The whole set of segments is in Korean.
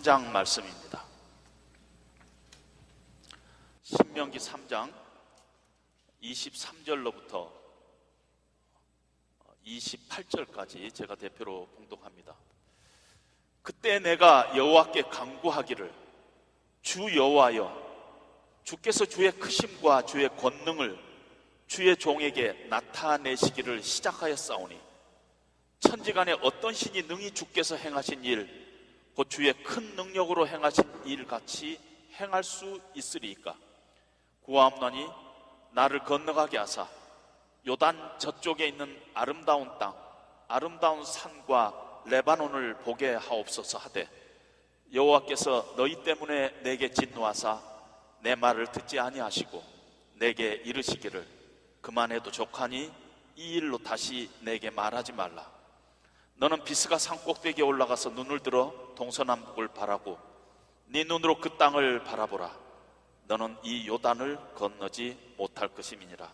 3장 말씀입니다. 신명기 3장 23절로부터 28절까지 제가 대표로 봉독합니다. 그때 내가 여호와께 간구하기를, 주 여호와여, 주께서 주의 크심과 주의 권능을 주의 종에게 나타내시기를 시작하였사오니 천지간에 어떤 신이 능히 주께서 행하신 일, 곧 주의 큰 능력으로 행하신 일같이 행할 수 있으리이까? 구하옵나니 나를 건너가게 하사 요단 저쪽에 있는 아름다운 땅, 아름다운 산과 레바논을 보게 하옵소서 하되, 여호와께서 너희 때문에 내게 진노하사 내 말을 듣지 아니하시고 내게 이르시기를, 그만해도 족하니 이 일로 다시 내게 말하지 말라. 너는 비스가 산 꼭대기에 올라가서 눈을 들어 동서남북을 바라고 네 눈으로 그 땅을 바라보라. 너는 이 요단을 건너지 못할 것임이니라.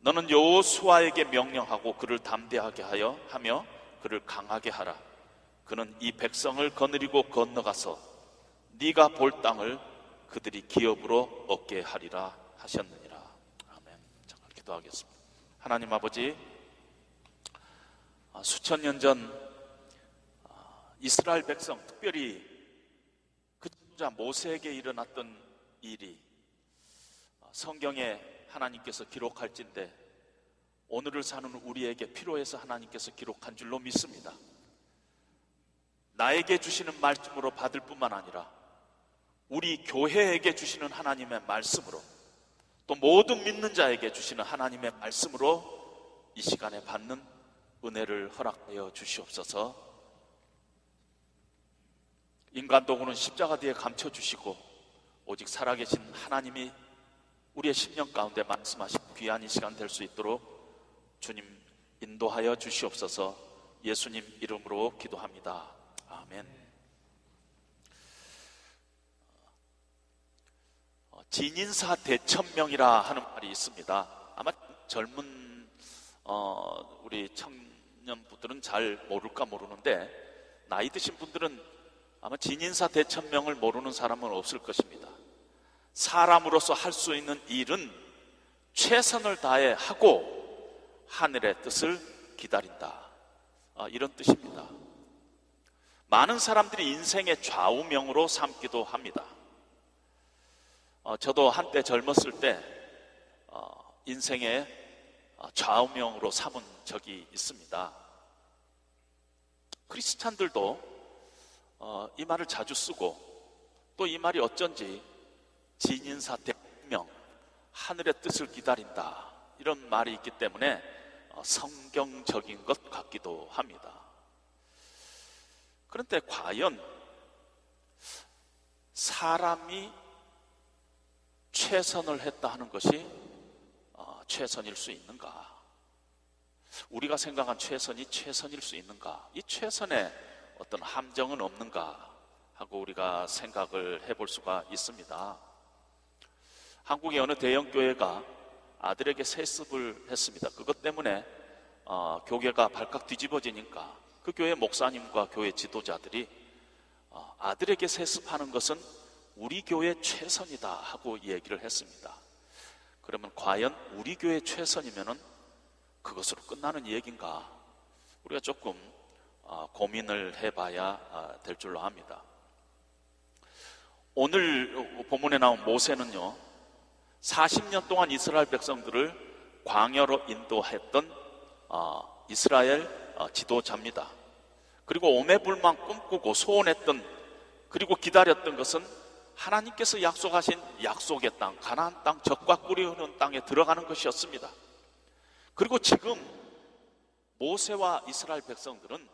너는 여호수아에게 명령하고 그를 담대하게 하며 그를 강하게 하라. 그는 이 백성을 거느리고 건너가서 네가 볼 땅을 그들이 기업으로 얻게 하리라 하셨느니라. 아멘. 잠깐 기도하겠습니다. 하나님 아버지, 수천 년 전 이스라엘 백성, 특별히 그 자 모세에게 일어났던 일이 성경에 하나님께서 기록할진대 오늘을 사는 우리에게 필요해서 하나님께서 기록한 줄로 믿습니다. 나에게 주시는 말씀으로 받을 뿐만 아니라 우리 교회에게 주시는 하나님의 말씀으로, 또 모든 믿는 자에게 주시는 하나님의 말씀으로 이 시간에 받는 은혜를 허락하여 주시옵소서. 인간 도구는 십자가 뒤에 감춰주시고 오직 살아계신 하나님이 우리의 심령 가운데 말씀하신 귀한 이 시간 될 수 있도록 주님 인도하여 주시옵소서. 예수님 이름으로 기도합니다. 아멘. 진인사 대천명이라 하는 말이 있습니다. 아마 젊은 우리 청년분들은 잘 모를까 모르는데, 나이 드신 분들은 아마 진인사 대천명을 모르는 사람은 없을 것입니다. 사람으로서 할 수 있는 일은 최선을 다해 하고 하늘의 뜻을 기다린다, 이런 뜻입니다. 많은 사람들이 인생의 좌우명으로 삼기도 합니다. 저도 한때 젊었을 때 인생의 좌우명으로 삼은 적이 있습니다. 크리스찬들도 이 말을 자주 쓰고, 또 이 말이 어쩐지 진인사 대명, 하늘의 뜻을 기다린다, 이런 말이 있기 때문에 성경적인 것 같기도 합니다. 그런데 과연 사람이 최선을 했다 하는 것이 최선일 수 있는가? 우리가 생각한 최선이 최선일 수 있는가? 이 최선에 어떤 함정은 없는가 하고 우리가 생각을 해볼 수가 있습니다. 한국의 어느 대형교회가 아들에게 세습을 했습니다. 그것 때문에 교계가 발칵 뒤집어지니까 그 교회 목사님과 교회 지도자들이 아들에게 세습하는 것은 우리 교회 최선이다 하고 얘기를 했습니다. 그러면 과연 우리 교회 최선이면은 그것으로 끝나는 얘기인가? 우리가 조금 고민을 해봐야 될 줄로 합니다. 오늘 본문에 나온 모세는요, 40년 동안 이스라엘 백성들을 광야로 인도했던 이스라엘 지도자입니다. 그리고 오매불망 꿈꾸고 소원했던, 그리고 기다렸던 것은 하나님께서 약속하신 약속의 땅, 가나안 땅, 젖과 꿀이 흐르는 땅에 들어가는 것이었습니다. 그리고 지금 모세와 이스라엘 백성들은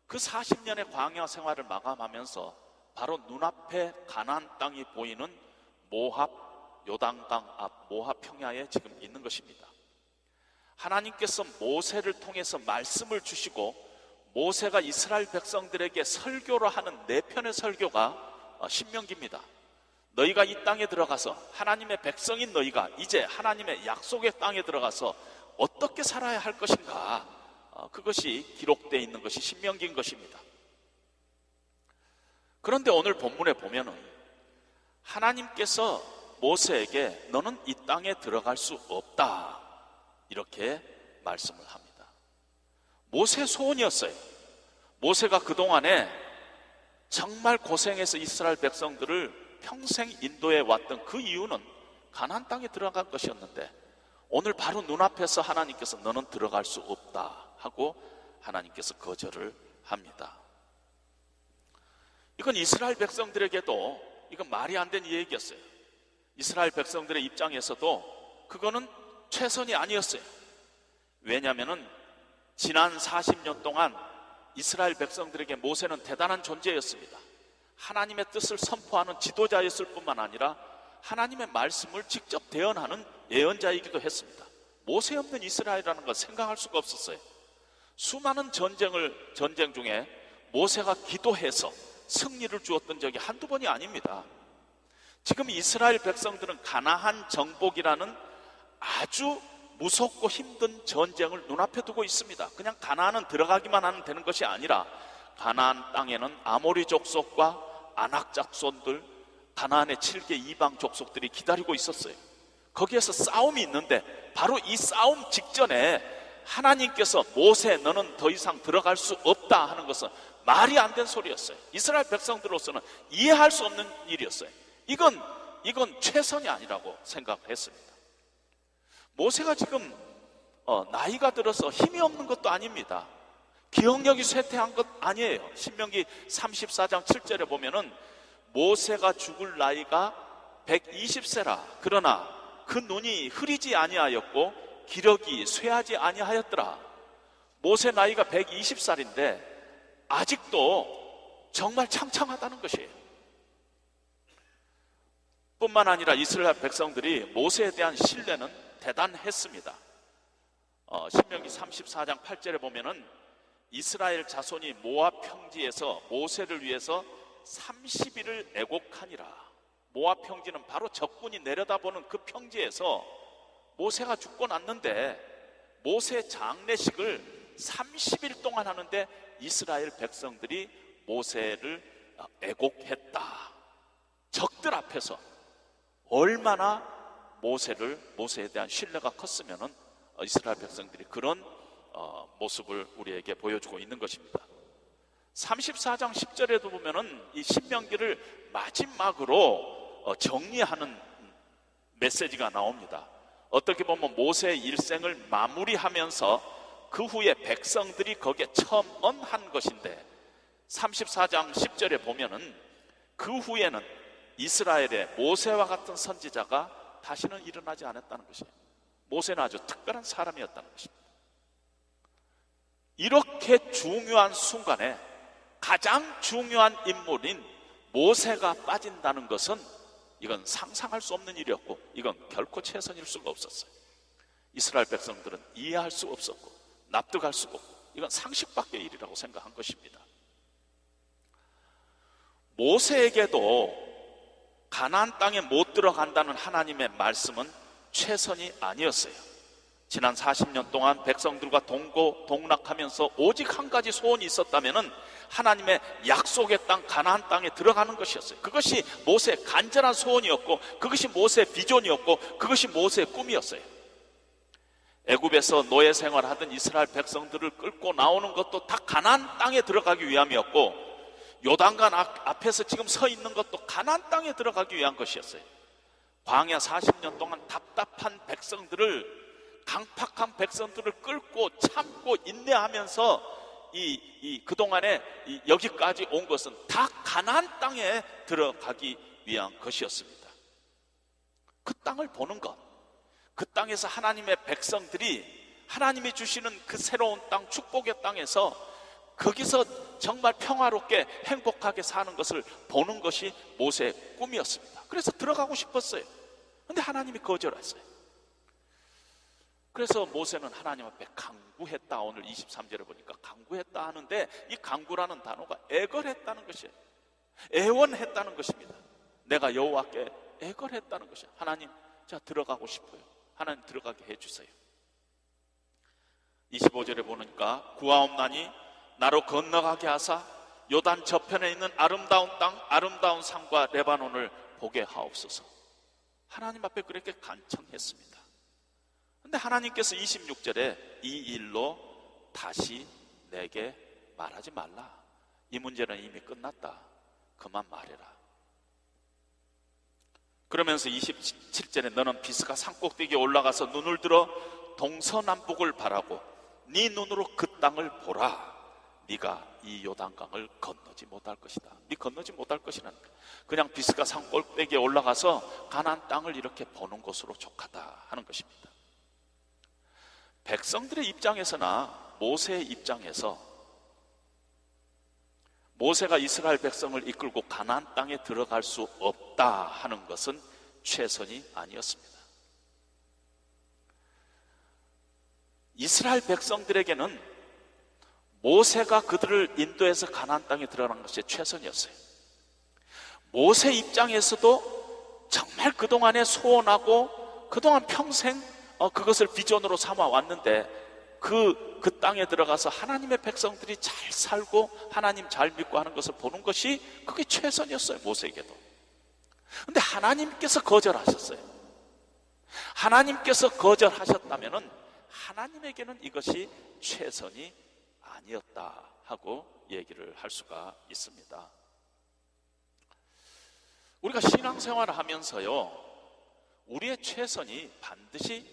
그 40년의 광야 생활을 마감하면서 바로 눈앞에 가나안 땅이 보이는 모압 요단강 앞 모압 평야에 지금 있는 것입니다. 하나님께서 모세를 통해서 말씀을 주시고 모세가 이스라엘 백성들에게 설교를 하는 네 편의 설교가 신명기입니다. 너희가 이 땅에 들어가서, 하나님의 백성인 너희가 이제 하나님의 약속의 땅에 들어가서 어떻게 살아야 할 것인가, 그것이 기록되어 있는 것이 신명기인 것입니다. 그런데 오늘 본문에 보면은 하나님께서 모세에게 너는 이 땅에 들어갈 수 없다 이렇게 말씀을 합니다. 모세의 소원이었어요. 모세가 그동안에 정말 고생해서 이스라엘 백성들을 평생 인도해 왔던 그 이유는 가나안 땅에 들어갈 것이었는데 오늘 바로 눈앞에서 하나님께서 너는 들어갈 수 없다 하고 하나님께서 거절을 합니다. 이건 이스라엘 백성들에게도 이건 말이 안 되는 얘기였어요. 이스라엘 백성들의 입장에서도 그거는 최선이 아니었어요. 왜냐하면 지난 40년 동안 이스라엘 백성들에게 모세는 대단한 존재였습니다. 하나님의 뜻을 선포하는 지도자였을 뿐만 아니라 하나님의 말씀을 직접 대언하는 예언자이기도 했습니다. 모세 없는 이스라엘이라는 걸 생각할 수가 없었어요. 수많은 전쟁 중에 모세가 기도해서 승리를 주었던 적이 한두 번이 아닙니다. 지금 이스라엘 백성들은 가나안 정복이라는 아주 무섭고 힘든 전쟁을 눈앞에 두고 있습니다. 그냥 가나안은 들어가기만 하면 되는 것이 아니라 가나안 땅에는 아모리 족속과 아낙 족속들, 가나안의 7개 이방 족속들이 기다리고 있었어요. 거기에서 싸움이 있는데 바로 이 싸움 직전에 하나님께서 모세 너는 더 이상 들어갈 수 없다 하는 것은 말이 안 된 소리였어요. 이스라엘 백성들로서는 이해할 수 없는 일이었어요. 이건 최선이 아니라고 생각했습니다. 모세가 지금 나이가 들어서 힘이 없는 것도 아닙니다. 기억력이 쇠퇴한 것 아니에요. 신명기 34장 7절에 보면은 모세가 죽을 나이가 120세라 그러나 그 눈이 흐리지 아니하였고 기력이 쇠하지 아니하였더라. 모세 나이가 120살인데 아직도 정말 창창하다는 것이에요. 뿐만 아니라 이스라엘 백성들이 모세에 대한 신뢰는 대단했습니다. 신명기 34장 8절에 보면은 이스라엘 자손이 모압 평지에서 모세를 위해서 30일을 애곡하니라. 모압 평지는 바로 적군이 내려다보는 그 평지에서 모세가 죽고 났는데 모세 장례식을 30일 동안 하는데 이스라엘 백성들이 모세를 애곡했다. 적들 앞에서 얼마나 모세에 대한 신뢰가 컸으면은 이스라엘 백성들이 그런 모습을 우리에게 보여주고 있는 것입니다. 34장 10절에도 보면은 이 신명기를 마지막으로 정리하는 메시지가 나옵니다. 어떻게 보면 모세의 일생을 마무리하면서 그 후에 백성들이 거기에 첨언한 것인데 34장 10절에 보면은 그 후에는 이스라엘의 모세와 같은 선지자가 다시는 일어나지 않았다는 것이에요. 모세는 아주 특별한 사람이었다는 것입니다. 이렇게 중요한 순간에 가장 중요한 인물인 모세가 빠진다는 것은 이건 상상할 수 없는 일이었고 이건 결코 최선일 수가 없었어요. 이스라엘 백성들은 이해할 수 없었고 납득할 수가 없고 이건 상식 밖의 일이라고 생각한 것입니다. 모세에게도 가나안 땅에 못 들어간다는 하나님의 말씀은 최선이 아니었어요. 지난 40년 동안 백성들과 동락하면서 오직 한 가지 소원이 있었다면은 하나님의 약속의 땅 가나안 땅에 들어가는 것이었어요. 그것이 모세의 간절한 소원이었고 그것이 모세의 비전이었고 그것이 모세의 꿈이었어요. 애굽에서 노예 생활하던 이스라엘 백성들을 끌고 나오는 것도 다 가나안 땅에 들어가기 위함이었고 요단강 앞에서 지금 서 있는 것도 가나안 땅에 들어가기 위한 것이었어요. 광야 40년 동안 답답한 백성들을 강팍한 백성들을 끌고 참고 인내하면서 그동안에 여기까지 온 것은 다 가나안 땅에 들어가기 위한 것이었습니다. 그 땅을 보는 것, 그 땅에서 하나님의 백성들이 하나님이 주시는 그 새로운 땅, 축복의 땅에서 거기서 정말 평화롭게 행복하게 사는 것을 보는 것이 모세의 꿈이었습니다. 그래서 들어가고 싶었어요. 그런데 하나님이 거절했어요. 그래서 모세는 하나님 앞에 간구했다. 오늘 23절에 보니까 간구했다 하는데 이 간구라는 단어가 애걸했다는 것이에요. 애원했다는 것입니다. 내가 여호와께 애걸했다는 것이에요. 하나님, 자 들어가고 싶어요. 하나님 들어가게 해주세요. 25절에 보니까 구하옵나니 나로 건너가게 하사 요단 저편에 있는 아름다운 땅, 아름다운 산과 레바논을 보게 하옵소서. 하나님 앞에 그렇게 간청했습니다. 그런데 하나님께서 26절에 이 일로 다시 내게 말하지 말라. 이 문제는 이미 끝났다. 그만 말해라. 그러면서 27절에 너는 비스가 산꼭대기에 올라가서 눈을 들어 동서남북을 바라고 네 눈으로 그 땅을 보라. 네가 이 요단강을 건너지 못할 것이다. 네 건너지 못할 것이라는 거야. 그냥 비스가 산꼭대기에 올라가서 가나안 땅을 이렇게 보는 것으로 족하다 하는 것입니다. 백성들의 입장에서나 모세의 입장에서 모세가 이스라엘 백성을 이끌고 가나안 땅에 들어갈 수 없다 하는 것은 최선이 아니었습니다. 이스라엘 백성들에게는 모세가 그들을 인도해서 가나안 땅에 들어가는 것이 최선이었어요. 모세 입장에서도 정말 그동안에 소원하고 그동안 평생 그것을 비전으로 삼아 왔는데 그 땅에 들어가서 하나님의 백성들이 잘 살고 하나님 잘 믿고 하는 것을 보는 것이 그게 최선이었어요. 모세에게도. 그런데 하나님께서 거절하셨어요. 하나님께서 거절하셨다면은 하나님에게는 이것이 최선이 아니었다 하고 얘기를 할 수가 있습니다. 우리가 신앙생활을 하면서요, 우리의 최선이 반드시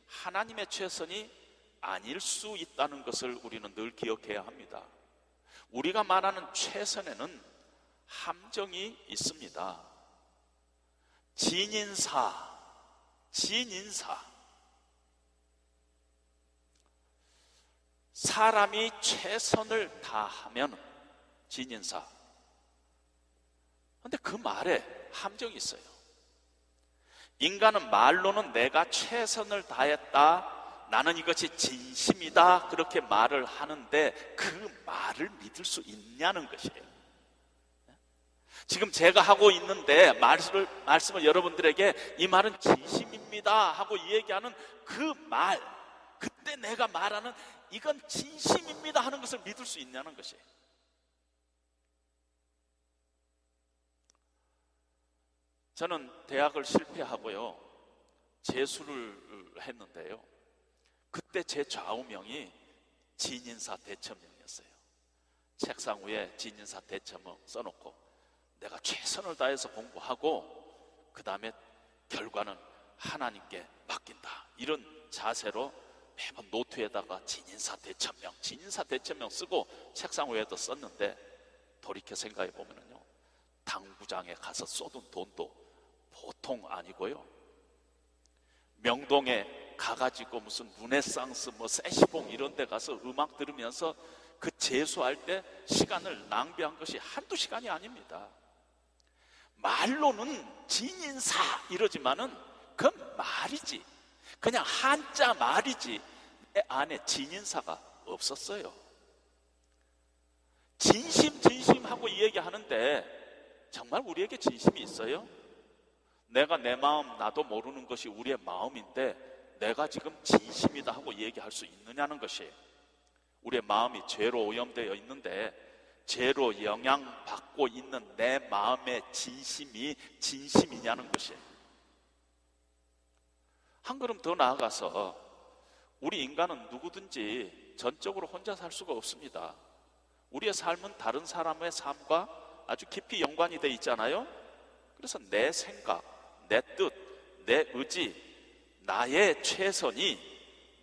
하나님의 최선이 아닐 수 있다는 것을 우리는 늘 기억해야 합니다. 우리가 말하는 최선에는 함정이 있습니다. 진인사. 사람이 최선을 다하면 진인사. 그런데 그 말에 함정이 있어요. 인간은 말로는 내가 최선을 다했다, 나는 이것이 진심이다, 그렇게 말을 하는데 그 말을 믿을 수 있냐는 것이에요. 지금 제가 하고 있는데 말씀을 여러분들에게 이 말은 진심입니다 하고 얘기하는 그 말, 그때 내가 말하는 이건 진심입니다 하는 것을 믿을 수 있냐는 것이에요. 저는 대학을 실패하고요, 재수를 했는데요, 그때 제 좌우명이 진인사 대처명이었어요. 책상 위에 진인사 대처명 써놓고 내가 최선을 다해서 공부하고 그 다음에 결과는 하나님께 맡긴다, 이런 자세로 매번 노트에다가 진인사 대처명 쓰고 책상 위에도 썼는데, 돌이켜 생각해 보면요, 당구장에 가서 쏟은 돈도 보통 아니고요, 명동에 가가지고 무슨 르네상스 세시봉 이런 데 가서 음악 들으면서 그 재수할 때 시간을 낭비한 것이 한두 시간이 아닙니다. 말로는 진인사 이러지만은 그건 말이지, 그냥 한자 말이지 내 안에 진인사가 없었어요. 진심하고 얘기하는데 정말 우리에게 진심이 있어요? 내가 내 마음 나도 모르는 것이 우리의 마음인데 내가 지금 진심이다 하고 얘기할 수 있느냐는 것이에요. 우리의 마음이 죄로 오염되어 있는데 죄로 영향받고 있는 내 마음의 진심이 진심이냐는 것이에요. 한 걸음 더 나아가서 우리 인간은 누구든지 전적으로 혼자 살 수가 없습니다. 우리의 삶은 다른 사람의 삶과 아주 깊이 연관이 되어 있잖아요. 그래서 내 생각, 내 뜻, 내 의지, 나의 최선이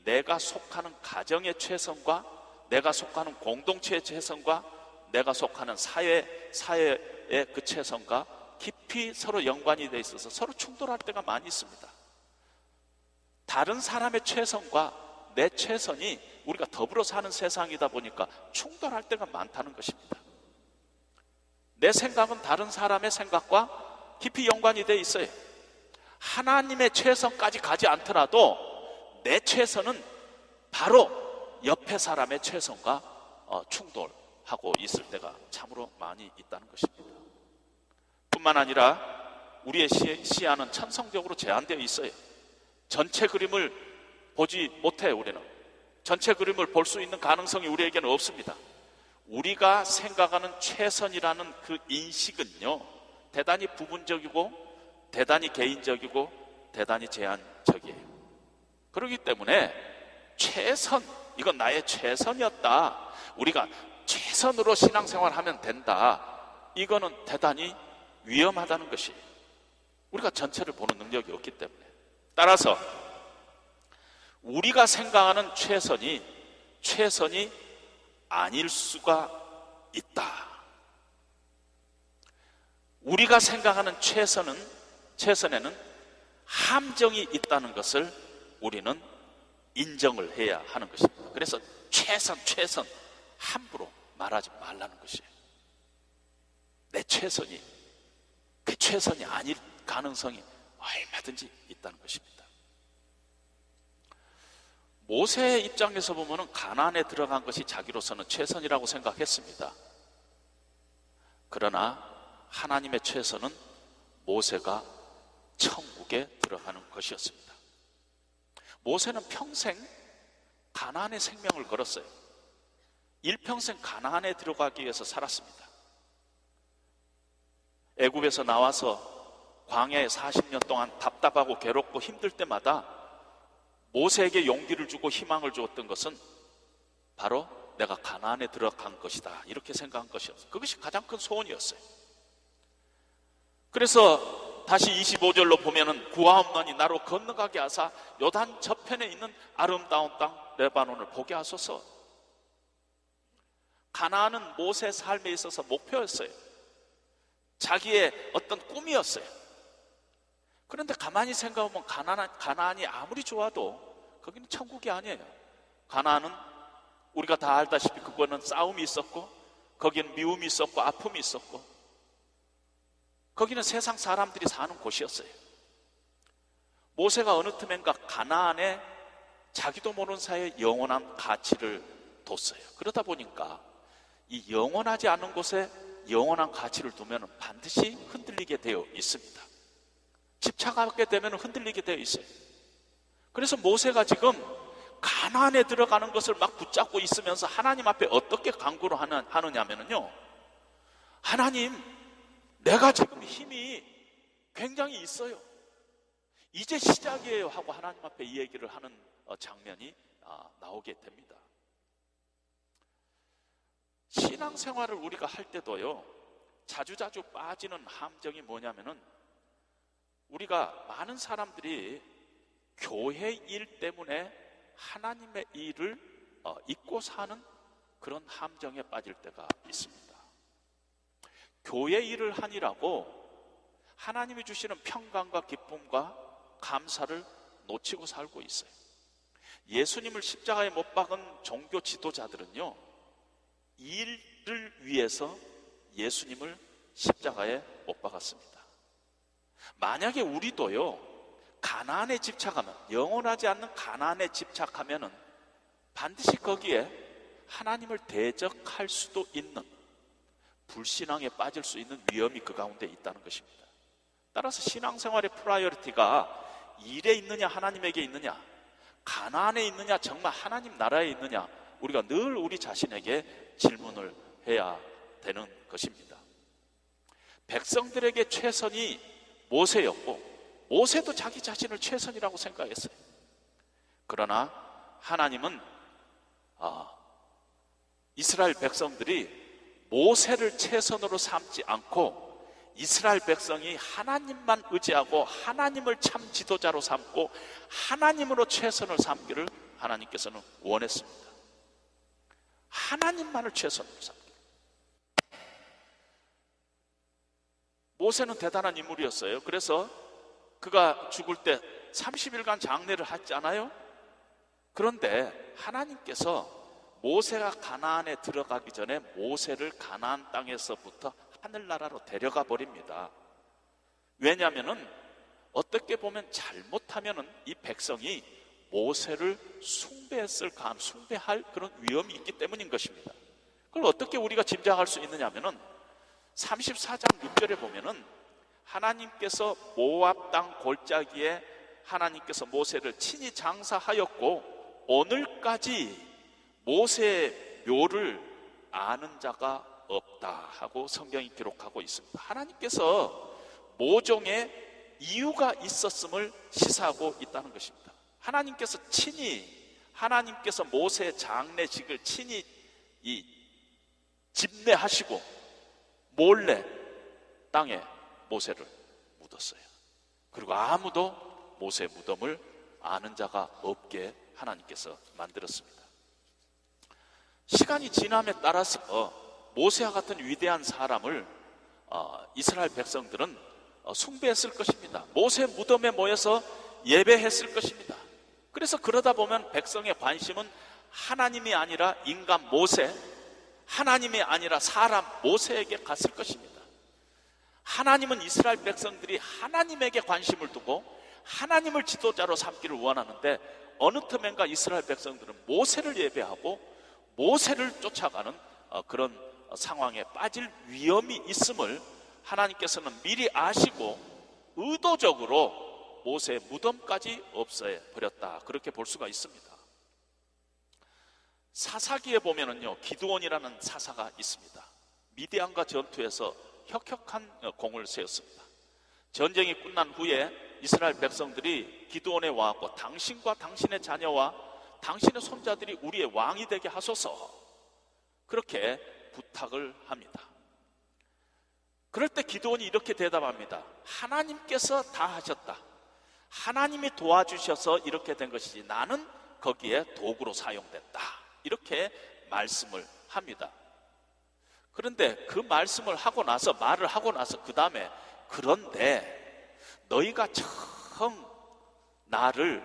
내가 속하는 가정의 최선과 내가 속하는 공동체의 최선과 내가 속하는 사회의 그 최선과 깊이 서로 연관이 되어 있어서 서로 충돌할 때가 많이 있습니다. 다른 사람의 최선과 내 최선이 우리가 더불어 사는 세상이다 보니까 충돌할 때가 많다는 것입니다. 내 생각은 다른 사람의 생각과 깊이 연관이 되어 있어요. 하나님의 최선까지 가지 않더라도 내 최선은 바로 옆에 사람의 최선과 충돌하고 있을 때가 참으로 많이 있다는 것입니다. 뿐만 아니라 우리의 시야는 천성적으로 제한되어 있어요. 전체 그림을 보지 못해요. 우리는 전체 그림을 볼 수 있는 가능성이 우리에게는 없습니다. 우리가 생각하는 최선이라는 그 인식은요, 대단히 부분적이고 대단히 개인적이고 대단히 제한적이에요. 그렇기 때문에 최선, 이건 나의 최선이었다, 우리가 최선으로 신앙생활하면 된다, 이거는 대단히 위험하다는 것이, 우리가 전체를 보는 능력이 없기 때문에. 따라서 우리가 생각하는 최선이 아닐 수가 있다. 우리가 생각하는 최선에는 함정이 있다는 것을 우리는 인정을 해야 하는 것입니다. 그래서 최선 함부로 말하지 말라는 것이에요. 내 최선이 그 최선이 아닐 가능성이 얼마든지 있다는 것입니다. 모세의 입장에서 보면 가나안에 들어간 것이 자기로서는 최선이라고 생각했습니다. 그러나 하나님의 최선은 모세가 천국에 들어가는 것이었습니다. 모세는 평생 가나안의 생명을 걸었어요. 일평생 가나안에 들어가기 위해서 살았습니다. 애굽에서 나와서 광야에 40년 동안 답답하고 괴롭고 힘들 때마다 모세에게 용기를 주고 희망을 주었던 것은 바로 내가 가나안에 들어간 것이다, 이렇게 생각한 것이었어요. 그것이 가장 큰 소원이었어요. 그래서 다시 25절로 보면은 구하옵나니 나로 건너가게 하사 요단 저편에 있는 아름다운 땅 레바논을 보게 하소서. 가나안은 모세의 삶에 있어서 목표였어요. 자기의 어떤 꿈이었어요. 그런데 가만히 생각해보면 가나안이 아무리 좋아도 거기는 천국이 아니에요. 가나안은 우리가 다 알다시피 그거는 싸움이 있었고, 거기는 미움이 있었고 아픔이 있었고, 거기는 세상 사람들이 사는 곳이었어요. 모세가 어느 틈엔가 가나안에 자기도 모르는 사이에 영원한 가치를 뒀어요. 그러다 보니까 이 영원하지 않은 곳에 영원한 가치를 두면 반드시 흔들리게 되어 있습니다. 집착하게 되면 흔들리게 되어 있어요. 그래서 모세가 지금 가나안에 들어가는 것을 막 붙잡고 있으면서 하나님 앞에 어떻게 간구를 하느냐면요, 하나님, 내가 지금 힘이 굉장히 있어요. 이제 시작이에요 하고 하나님 앞에 이 얘기를 하는 장면이 나오게 됩니다. 신앙생활을 우리가 할 때도요, 자주자주 빠지는 함정이 뭐냐면은, 우리가 많은 사람들이 교회 일 때문에 하나님의 일을 잊고 사는 그런 함정에 빠질 때가 있습니다. 교회 일을 하니라고 하나님이 주시는 평강과 기쁨과 감사를 놓치고 살고 있어요. 예수님을 십자가에 못 박은 종교 지도자들은요, 일을 위해서 예수님을 십자가에 못 박았습니다. 만약에 우리도요, 가나안에 집착하면, 영원하지 않는 가나안에 집착하면은 반드시 거기에 하나님을 대적할 수도 있는, 불신앙에 빠질 수 있는 위험이 그 가운데 있다는 것입니다. 따라서 신앙생활의 프라이어리티가 일에 있느냐 하나님에게 있느냐, 가나안에 있느냐 정말 하나님 나라에 있느냐, 우리가 늘 우리 자신에게 질문을 해야 되는 것입니다. 백성들에게 최선이 모세였고, 모세도 자기 자신을 최선이라고 생각했어요. 그러나 하나님은 이스라엘 백성들이 모세를 최선으로 삼지 않고 이스라엘 백성이 하나님만 의지하고 하나님을 참 지도자로 삼고 하나님으로 최선을 삼기를 하나님께서는 원했습니다. 하나님만을 최선으로 삼기. 모세는 대단한 인물이었어요. 그래서 그가 죽을 때 30일간 장례를 했잖아요. 그런데 하나님께서 모세가 가나안에 들어가기 전에 모세를 가나안 땅에서부터 하늘나라로 데려가 버립니다. 왜냐하면은 어떻게 보면 잘못하면은 이 백성이 모세를 숭배할 그런 위험이 있기 때문인 것입니다. 그걸 어떻게 우리가 짐작할 수 있느냐면은 34장 6절에 보면은 하나님께서 모압 땅 골짜기에 하나님께서 모세를 친히 장사하였고 오늘까지 모세의 묘를 아는 자가 없다 하고 성경이 기록하고 있습니다. 하나님께서 모종의 이유가 있었음을 시사하고 있다는 것입니다. 하나님께서 모세의 장례식을 친히 집례하시고 몰래 땅에 모세를 묻었어요. 그리고 아무도 모세 무덤을 아는 자가 없게 하나님께서 만들었습니다. 시간이 지남에 따라서 모세와 같은 위대한 사람을 이스라엘 백성들은 숭배했을 것입니다. 모세 무덤에 모여서 예배했을 것입니다. 그래서 그러다 보면 백성의 관심은 하나님이 아니라 인간 모세, 하나님이 아니라 사람 모세에게 갔을 것입니다. 하나님은 이스라엘 백성들이 하나님에게 관심을 두고 하나님을 지도자로 삼기를 원하는데, 어느 틈엔가 이스라엘 백성들은 모세를 예배하고 모세를 쫓아가는 그런 상황에 빠질 위험이 있음을 하나님께서는 미리 아시고 의도적으로 모세의 무덤까지 없애 버렸다, 그렇게 볼 수가 있습니다. 사사기에 보면은요, 기드온이라는 사사가 있습니다. 미디안과 전투에서 혁혁한 공을 세웠습니다. 전쟁이 끝난 후에 이스라엘 백성들이 기드온에 와서 당신과 당신의 자녀와 당신의 손자들이 우리의 왕이 되게 하소서, 그렇게 부탁을 합니다. 그럴 때 기드온이 이렇게 대답합니다. 하나님께서 다 하셨다. 하나님이 도와주셔서 이렇게 된 것이지 나는 거기에 도구로 사용됐다, 이렇게 말씀을 합니다. 그런데 그 말을 하고 나서 그 다음에, 그런데 너희가 청 나를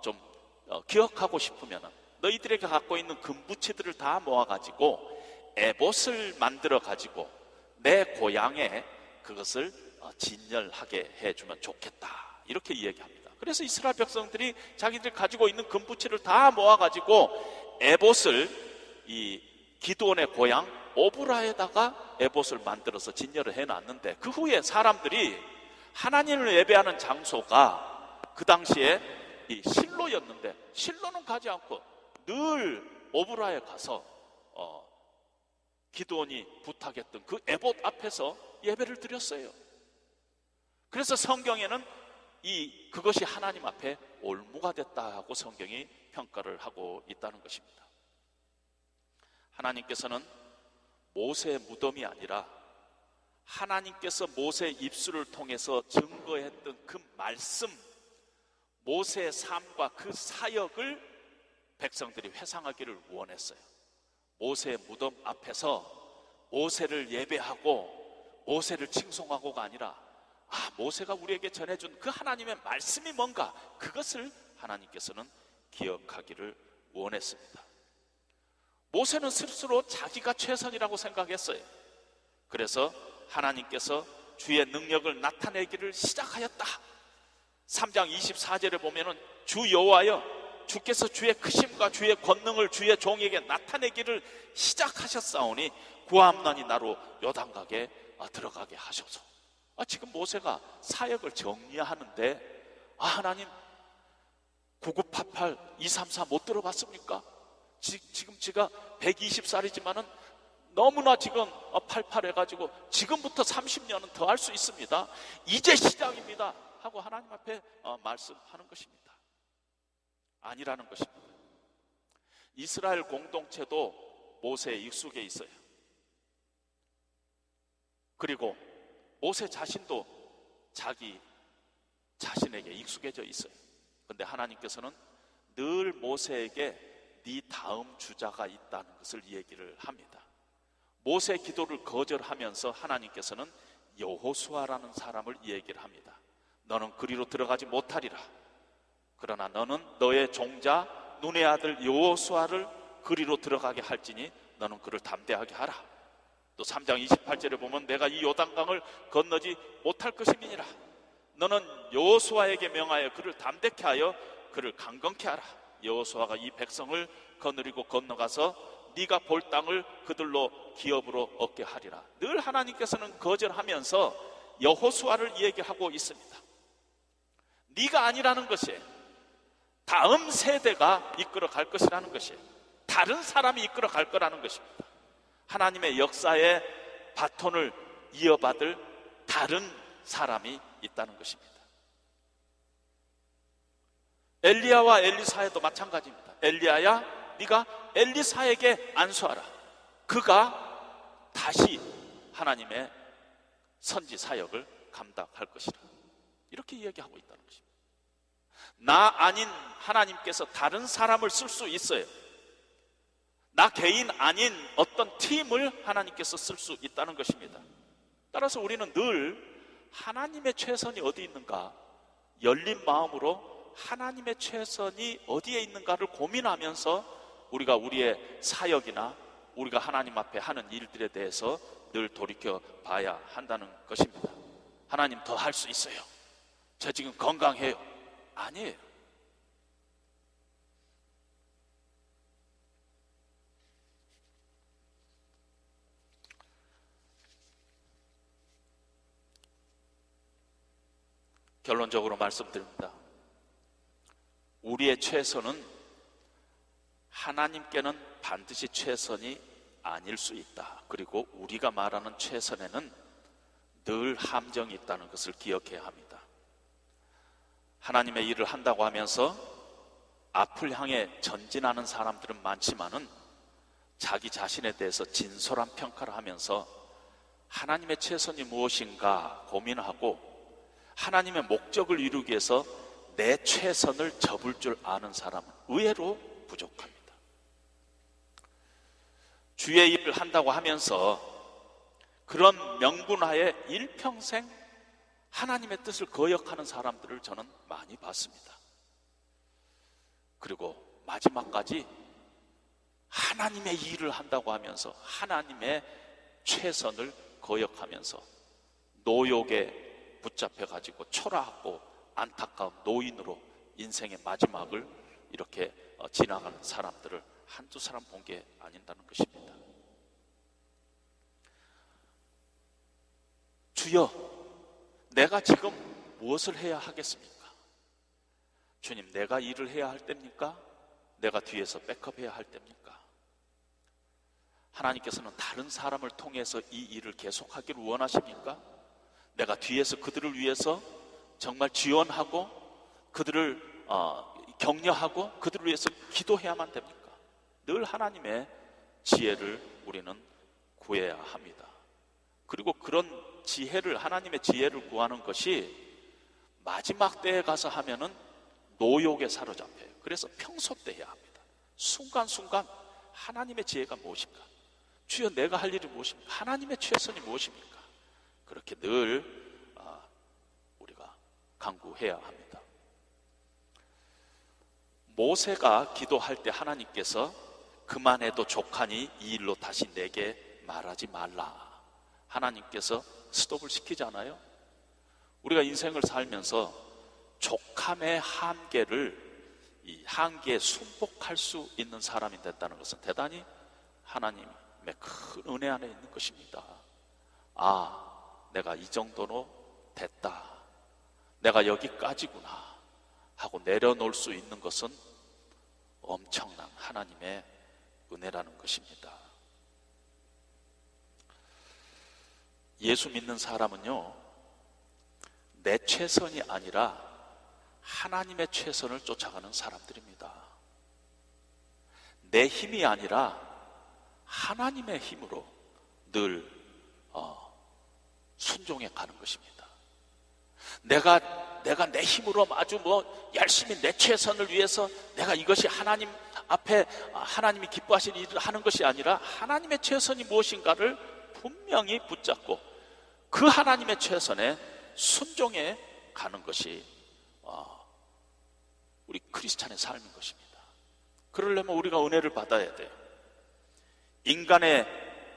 좀 기억하고 싶으면 너희들에게 갖고 있는 금부치들을 다 모아가지고 에봇을 만들어가지고 내 고향에 그것을 진열하게 해주면 좋겠다, 이렇게 이야기합니다. 그래서 이스라엘 백성들이 자기들 가지고 있는 금부치를 다 모아가지고 에봇을 이 기드온의 고향 오브라에다가 에봇을 만들어서 진열을 해놨는데, 그 후에 사람들이 하나님을 예배하는 장소가 그 당시에 이 실로였는데, 실로는 가지 않고 늘 오브라에 가서 기드온이 부탁했던 그 에봇 앞에서 예배를 드렸어요. 그래서 성경에는 그것이 하나님 앞에 올무가 됐다 하고 성경이 평가를 하고 있다는 것입니다. 하나님께서는 모세의 무덤이 아니라 하나님께서 모세의 입술을 통해서 증거했던 그 말씀, 모세의 삶과 그 사역을 백성들이 회상하기를 원했어요. 모세의 무덤 앞에서 모세를 예배하고 모세를 칭송하고가 아니라 모세가 우리에게 전해준 그 하나님의 말씀이 뭔가, 그것을 하나님께서는 기억하기를 원했습니다. 모세는 스스로 자기가 최선이라고 생각했어요. 그래서 하나님께서 주의 능력을 나타내기를 시작하였다. 3장 24절에 보면은 주 여호와여, 주께서 주의 크심과 주의 권능을 주의 종에게 나타내기를 시작하셨사오니 구함나니 나로 요단강에 들어가게 하소서. 지금 모세가 사역을 정리하는데 하나님 9988 234 못 들어봤습니까? 지금 제가 120살이지만은 너무나 지금 팔팔해가지고 지금부터 30년은 더 할 수 있습니다. 이제 시작입니다 하고 하나님 앞에 말씀하는 것입니다. 아니라는 것입니다. 이스라엘 공동체도 모세에 익숙해 있어요. 그리고 모세 자신도 자기 자신에게 익숙해져 있어요. 그런데 하나님께서는 늘 모세에게 네 다음 주자가 있다는 것을 얘기를 합니다. 모세의 기도를 거절하면서 하나님께서는 여호수아라는 사람을 얘기를 합니다. 너는 그리로 들어가지 못하리라. 그러나 너는 너의 종자 눈의 아들 여호수아를 그리로 들어가게 할지니 너는 그를 담대하게 하라. 또 3장 28절에 보면 내가 이 요단강을 건너지 못할 것임이니라. 너는 여호수아에게 명하여 그를 담대케 하여 그를 강건케 하라. 여호수아가 이 백성을 거느리고 건너가서 네가 볼 땅을 그들로 기업으로 얻게 하리라. 늘 하나님께서는 거절하면서 여호수아를 얘기하고 있습니다. 네가 아니라는 것이 다음 세대가 이끌어 갈 것이라는 것이, 다른 사람이 이끌어 갈 거라는 것입니다. 하나님의 역사의 바톤을 이어받을 다른 사람이 있다는 것입니다. 엘리야와 엘리사에도 마찬가지입니다. 엘리야야, 네가 엘리사에게 안수하라. 그가 다시 하나님의 선지 사역을 감당할 것이라. 이렇게 이야기하고 있다는 것입니다. 나 아닌 하나님께서 다른 사람을 쓸 수 있어요. 나 개인 아닌 어떤 팀을 하나님께서 쓸 수 있다는 것입니다. 따라서 우리는 늘 하나님의 최선이 어디 있는가, 열린 마음으로 하나님의 최선이 어디에 있는가를 고민하면서 우리가 우리의 사역이나 우리가 하나님 앞에 하는 일들에 대해서 늘 돌이켜 봐야 한다는 것입니다. 하나님 더 할 수 있어요. 저 지금 건강해요. 아니에요. 결론적으로 말씀드립니다. 우리의 최선은 하나님께는 반드시 최선이 아닐 수 있다. 그리고 우리가 말하는 최선에는 늘 함정이 있다는 것을 기억해야 합니다. 하나님의 일을 한다고 하면서 앞을 향해 전진하는 사람들은 많지만은 자기 자신에 대해서 진솔한 평가를 하면서 하나님의 최선이 무엇인가 고민하고 하나님의 목적을 이루기 위해서 내 최선을 접을 줄 아는 사람은 의외로 부족합니다. 주의 일을 한다고 하면서 그런 명분하에 일평생 하나님의 뜻을 거역하는 사람들을 저는 많이 봤습니다. 그리고 마지막까지 하나님의 일을 한다고 하면서 하나님의 최선을 거역하면서 노욕에 붙잡혀가지고 초라하고 안타까운 노인으로 인생의 마지막을 이렇게 지나가는 사람들을 한두 사람 본 게 아닌다는 것입니다. 주여, 내가 지금 무엇을 해야 하겠습니까? 주님, 내가 일을 해야 할 때입니까? 내가 뒤에서 백업해야 할 때입니까? 하나님께서는 다른 사람을 통해서 이 일을 계속하기를 원하십니까? 내가 뒤에서 그들을 위해서 정말 지원하고 그들을 격려하고 그들을 위해서 기도해야만 됩니까? 늘 하나님의 지혜를 우리는 구해야 합니다. 그리고 그런 지혜를, 하나님의 지혜를 구하는 것이 마지막 때에 가서 하면은 노욕에 사로잡혀요. 그래서 평소 때 해야 합니다. 순간순간 하나님의 지혜가 무엇인가? 주여, 내가 할 일이 무엇입니까? 하나님의 최선이 무엇입니까? 그렇게 늘 우리가 간구해야 합니다. 모세가 기도할 때 하나님께서 그만해도 족하니 이 일로 다시 내게 말하지 말라. 하나님께서 스톱을 시키잖아요. 우리가 인생을 살면서 족함의 한계를, 이 한계에 순복할 수 있는 사람이 됐다는 것은 대단히 하나님의 큰 은혜 안에 있는 것입니다. 아, 내가 이 정도로 됐다, 내가 여기까지구나 하고 내려놓을 수 있는 것은 엄청난 하나님의 은혜라는 것입니다. 예수 믿는 사람은요, 내 최선이 아니라 하나님의 최선을 쫓아가는 사람들입니다. 내 힘이 아니라 하나님의 힘으로 늘 순종해 가는 것입니다. 내가 내 힘으로 아주 열심히 내 최선을 위해서 내가 이것이 하나님 앞에 하나님이 기뻐하시는 일을 하는 것이 아니라 하나님의 최선이 무엇인가를 분명히 붙잡고 그 하나님의 최선에 순종해 가는 것이 우리 크리스찬의 삶인 것입니다. 그러려면 우리가 은혜를 받아야 돼요. 인간의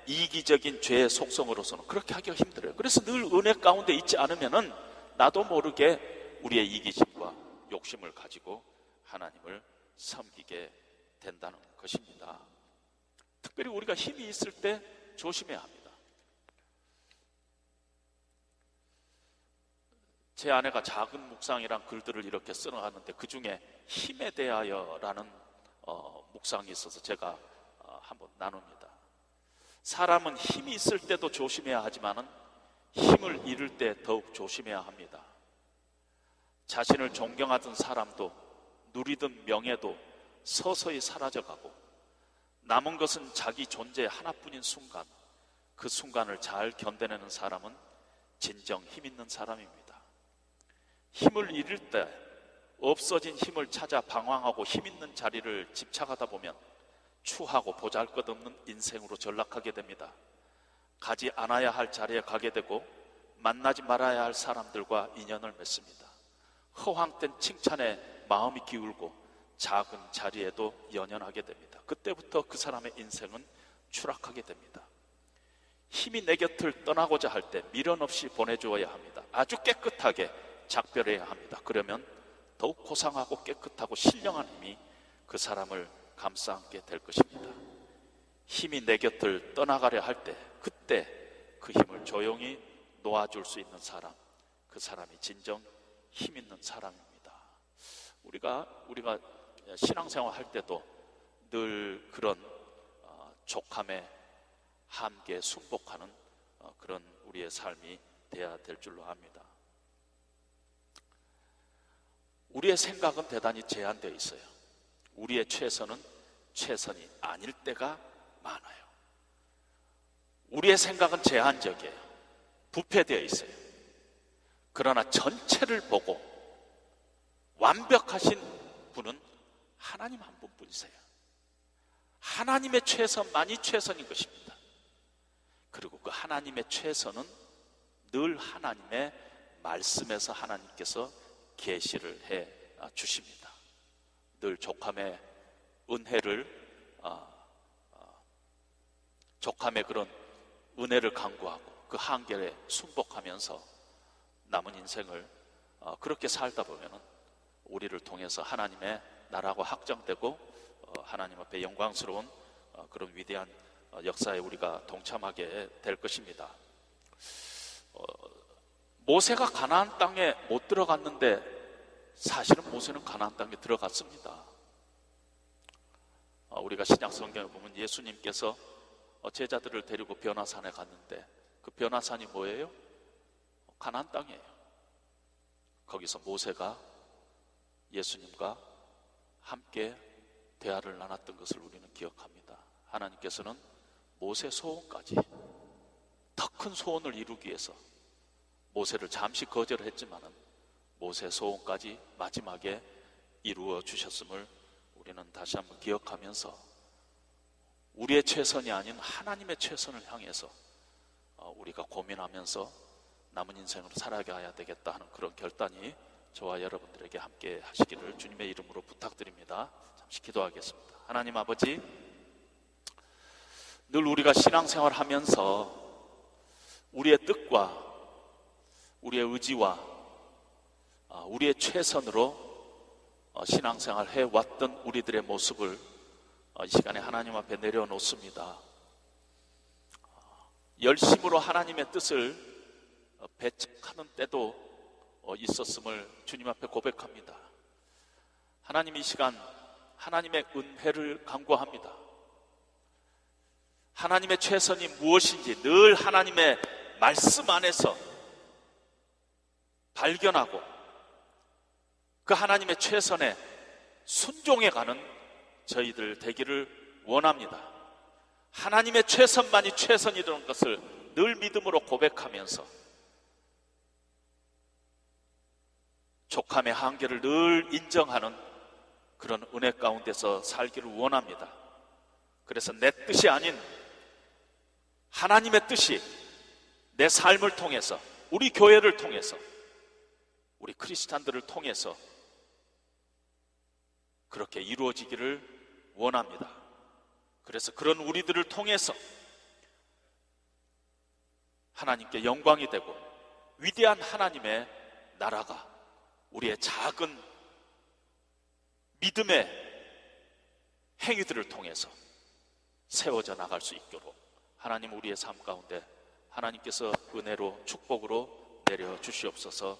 이기적인 죄의 속성으로서는 그렇게 하기가 힘들어요. 그래서 늘 은혜 가운데 있지 않으면은 나도 모르게 우리의 이기심과 욕심을 가지고 하나님을 섬기게 된다는 것입니다. 특별히 우리가 힘이 있을 때 조심해야 합니다. 제 아내가 작은 묵상이란 글들을 이렇게 써나가는데 그 중에 힘에 대하여라는 묵상이 있어서 제가 한번 나눕니다. 사람은 힘이 있을 때도 조심해야 하지만은 힘을 잃을 때 더욱 조심해야 합니다. 자신을 존경하던 사람도 누리던 명예도 서서히 사라져가고 남은 것은 자기 존재 하나뿐인 순간, 그 순간을 잘 견뎌내는 사람은 진정 힘 있는 사람입니다. 힘을 잃을 때 없어진 힘을 찾아 방황하고 힘 있는 자리를 집착하다 보면 추하고 보잘것없는 인생으로 전락하게 됩니다. 가지 않아야 할 자리에 가게 되고 만나지 말아야 할 사람들과 인연을 맺습니다. 허황된 칭찬에 마음이 기울고 작은 자리에도 연연하게 됩니다. 그때부터 그 사람의 인생은 추락하게 됩니다. 힘이 내 곁을 떠나고자 할 때 미련 없이 보내주어야 합니다. 아주 깨끗하게 작별해야 합니다. 그러면 더욱 고상하고 깨끗하고 신령한 힘이 그 사람을 감싸 안게 될 것입니다. 힘이 내 곁을 떠나가려 할 때 그때 그 힘을 조용히 놓아줄 수 있는 사람, 그 사람이 진정 힘 있는 사람입니다. 우리가 신앙생활 할 때도 늘 그런 족함에 함께 순복하는 그런 우리의 삶이 되어야 될 줄로 압니다. 우리의 생각은 대단히 제한되어 있어요. 우리의 최선은 최선이 아닐 때가 많아요. 우리의 생각은 제한적이에요. 부패되어 있어요. 그러나 전체를 보고 완벽하신 분은 하나님 한 분뿐이세요. 하나님의 최선만이 최선인 것입니다. 그리고 그 하나님의 최선은 늘 하나님의 말씀에서 하나님께서 계시를 해 주십니다. 늘 족함의 은혜를 족함의 그런 은혜를 간구하고 그 한결에 순복하면서 남은 인생을 그렇게 살다 보면은 우리를 통해서 하나님의 나라가 확장되고 하나님 앞에 영광스러운 그런 위대한 역사에 우리가 동참하게 될 것입니다. 모세가 가나안 땅에 못 들어갔는데 사실은 모세는 가나안 땅에 들어갔습니다. 우리가 신약 성경에 보면 예수님께서 제자들을 데리고 변화산에 갔는데 그 변화산이 뭐예요? 가나안 땅이에요. 거기서 모세가 예수님과 함께 대화를 나눴던 것을 우리는 기억합니다. 하나님께서는 모세 소원까지 더 큰 소원을 이루기 위해서 모세를 잠시 거절했지만은 모세 소원까지 마지막에 이루어 주셨음을 우리는 다시 한번 기억하면서 우리의 최선이 아닌 하나님의 최선을 향해서 우리가 고민하면서 남은 인생을 살아가야 되겠다 하는 그런 결단이 저와 여러분들에게 함께 하시기를 주님의 이름으로 부탁드립니다. 잠시 기도하겠습니다. 하나님 아버지, 늘 우리가 신앙생활 하면서 우리의 뜻과 우리의 의지와 우리의 최선으로 신앙생활 해왔던 우리들의 모습을 이 시간에 하나님 앞에 내려놓습니다. 열심으로 하나님의 뜻을 배척하는 때도 있었음을 주님 앞에 고백합니다. 하나님, 이 시간 하나님의 은혜를 간구합니다. 하나님의 최선이 무엇인지 늘 하나님의 말씀 안에서 발견하고 그 하나님의 최선에 순종해가는 저희들 되기를 원합니다. 하나님의 최선만이 최선이라는 것을 늘 믿음으로 고백하면서 족함의 한계를 늘 인정하는 그런 은혜 가운데서 살기를 원합니다. 그래서 내 뜻이 아닌 하나님의 뜻이 내 삶을 통해서, 우리 교회를 통해서, 우리 크리스찬들을 통해서 그렇게 이루어지기를 원합니다. 그래서 그런 우리들을 통해서 하나님께 영광이 되고 위대한 하나님의 나라가 우리의 작은 믿음의 행위들을 통해서 세워져 나갈 수 있도록 하나님, 우리의 삶 가운데 하나님께서 은혜로 축복으로 내려 주시옵소서.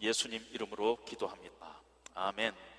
예수님 이름으로 기도합니다. 아멘.